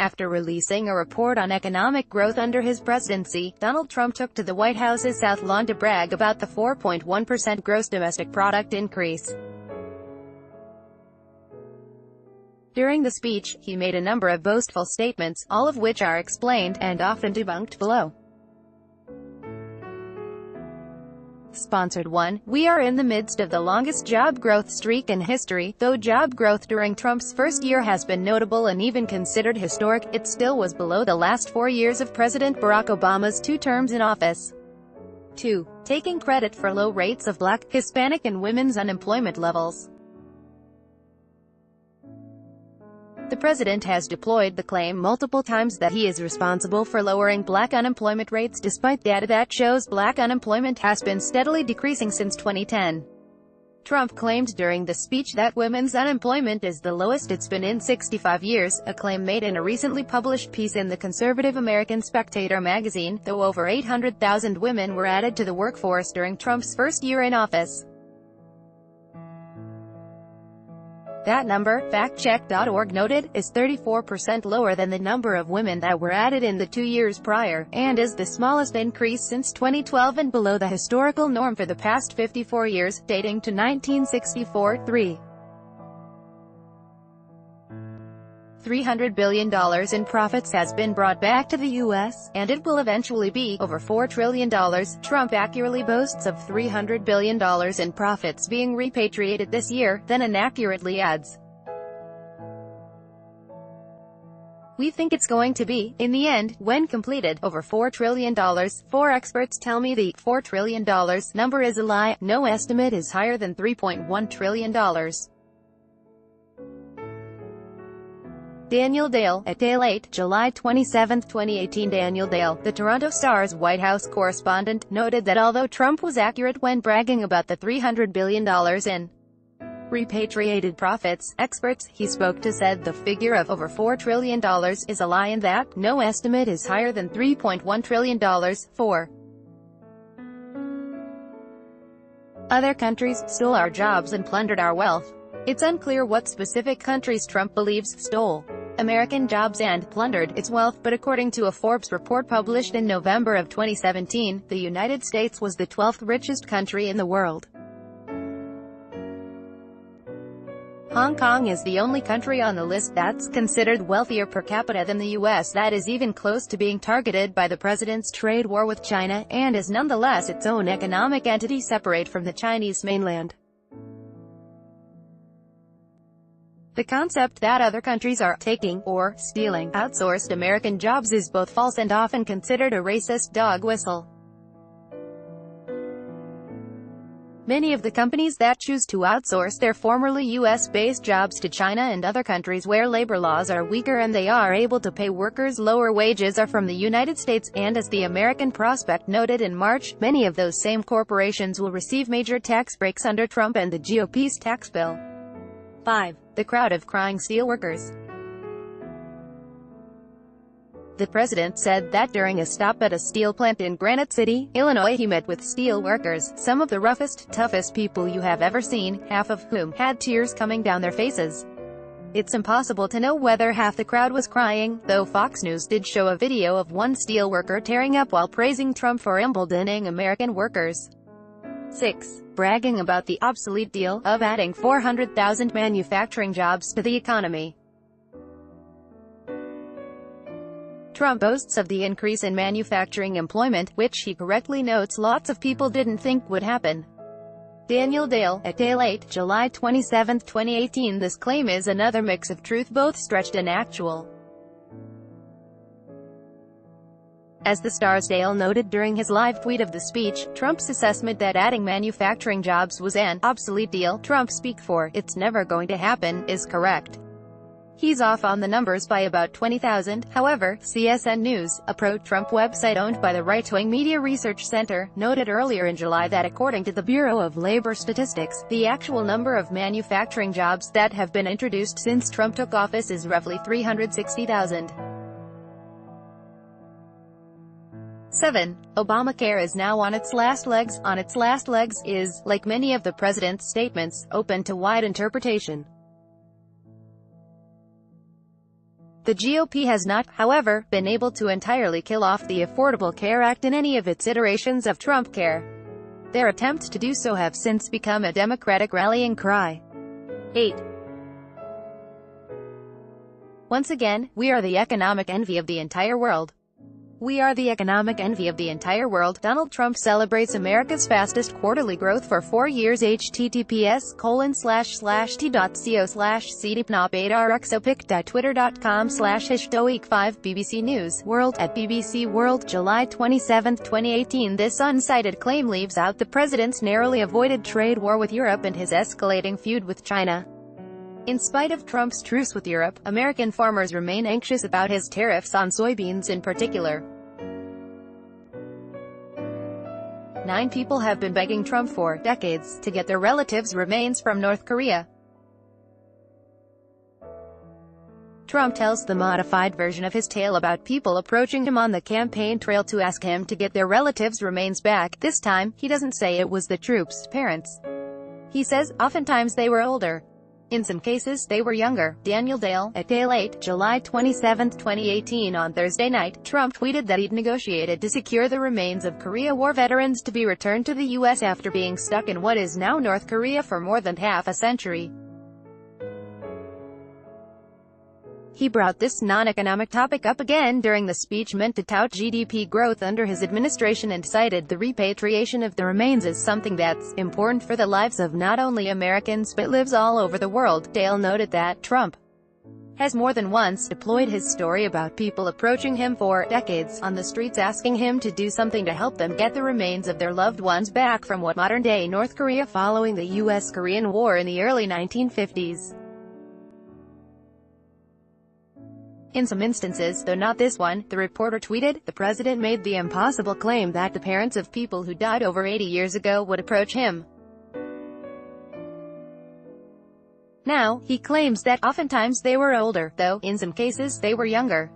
After releasing a report on economic growth under his presidency, Donald Trump took to the White House's South Lawn to brag about the 4.1% gross domestic product increase. During the speech, he made a number of boastful statements, all of which are explained, and often debunked, below. Sponsored 1. We are in the midst of the longest job growth streak in history. Though job growth during Trump's first year has been notable and even considered historic, it still was below the last 4 years of President Barack Obama's 2 terms in office. 2. Taking credit for low rates of Black, Hispanic and women's unemployment levels. The president has deployed the claim multiple times that he is responsible for lowering Black unemployment rates, despite data that shows Black unemployment has been steadily decreasing since 2010. Trump claimed during the speech that women's unemployment is the lowest it's been in 65 years, a claim made in a recently published piece in the conservative American Spectator magazine, though over 800,000 women were added to the workforce during Trump's first year in office. That number, factcheck.org noted, is 34% lower than the number of women that were added in the 2 years prior, and is the smallest increase since 2012 and below the historical norm for the past 54 years, dating to 1964. 3. $300 billion in profits has been brought back to the U.S., and it will eventually be over $4 trillion. Trump accurately boasts of $300 billion in profits being repatriated this year, then inaccurately adds, "We think it's going to be, in the end, when completed, over $4 trillion. 4 experts tell me the $4 trillion number is a lie. No estimate is higher than $3.1 trillion. Daniel Dale, at Dale 8, July 27, 2018. Daniel Dale, the Toronto Star's White House correspondent, noted that although Trump was accurate when bragging about the $300 billion in repatriated profits, experts he spoke to said the figure of over $4 trillion is a lie and that no estimate is higher than $3.1 trillion. 4. Other countries stole our jobs and plundered our wealth. It's unclear what specific countries Trump believes stole American jobs and plundered its wealth, but according to a Forbes report published in November of 2017, the United States was the 12th richest country in the world. Hong Kong is the only country on the list that's considered wealthier per capita than the U.S. that is even close to being targeted by the president's trade war with China, and is nonetheless its own economic entity separate from the Chinese mainland. The concept that other countries are taking, or stealing, outsourced American jobs is both false and often considered a racist dog whistle. Many of the companies that choose to outsource their formerly U.S.-based jobs to China and other countries where labor laws are weaker and they are able to pay workers lower wages are from the United States, and as the American Prospect noted in March, many of those same corporations will receive major tax breaks under Trump and the GOP's tax bill. 5. The crowd of crying steelworkers. The president said that during a stop at a steel plant in Granite City, Illinois, he met with steel workers, some of the roughest, toughest people you have ever seen, half of whom had tears coming down their faces. It's impossible to know whether half the crowd was crying, though Fox News did show a video of one steel worker tearing up while praising Trump for emboldening American workers. 6. Bragging about the obsolete deal of adding 400,000 manufacturing jobs to the economy. Trump boasts of the increase in manufacturing employment, which he correctly notes lots of people didn't think would happen. Daniel Dale, at Dale 8, July 27, 2018. This claim is another mix of truth, both stretched and actual. As the Star's Dale noted during his live tweet of the speech, Trump's assessment that adding manufacturing jobs was an obsolete deal Trump speak for, it's never going to happen, is correct. He's off on the numbers by about 20,000, however. CSN News, a pro-Trump website owned by the right-wing Media Research Center, noted earlier in July that according to the Bureau of Labor Statistics, the actual number of manufacturing jobs that have been introduced since Trump took office is roughly 360,000. 7. Obamacare is now on its last legs. On its last legs is, like many of the president's statements, open to wide interpretation. The GOP has not, however, been able to entirely kill off the Affordable Care Act in any of its iterations of Trump Care. Their attempts to do so have since become a Democratic rallying cry. 8. Once again, we are the economic envy of the entire world. We are the economic envy of the entire world. Donald Trump celebrates America's fastest quarterly growth for 4 years. https://t.co/cdpnop8rxopic.twitter.com/hashtoweek5 BBC News World at BBC World, July 27, 2018. This unsighted claim leaves out the president's narrowly avoided trade war with Europe and his escalating feud with China. In spite of Trump's truce with Europe, American farmers remain anxious about his tariffs on soybeans in particular. 9 people have been begging Trump for decades to get their relatives' remains from North Korea. Trump tells the modified version of his tale about people approaching him on the campaign trail to ask him to get their relatives' remains back. This time, he doesn't say it was the troops' parents. He says, oftentimes they were older. In some cases, they were younger. Daniel Dale, at Dale 8, July 27, 2018. On Thursday night, Trump tweeted that he'd negotiated to secure the remains of Korea War veterans to be returned to the U.S. after being stuck in what is now North Korea for more than half a century. He brought this non-economic topic up again during the speech meant to tout GDP growth under his administration and cited the repatriation of the remains as something that's important for the lives of not only Americans but lives all over the world. Dale noted that Trump has more than once deployed his story about people approaching him for decades on the streets asking him to do something to help them get the remains of their loved ones back from what modern-day North Korea following the U.S.-Korean War in the early 1950s. In some instances, though not this one, the reporter tweeted, the president made the impossible claim that the parents of people who died over 80 years ago would approach him. Now, he claims that oftentimes they were older, though, in some cases, they were younger.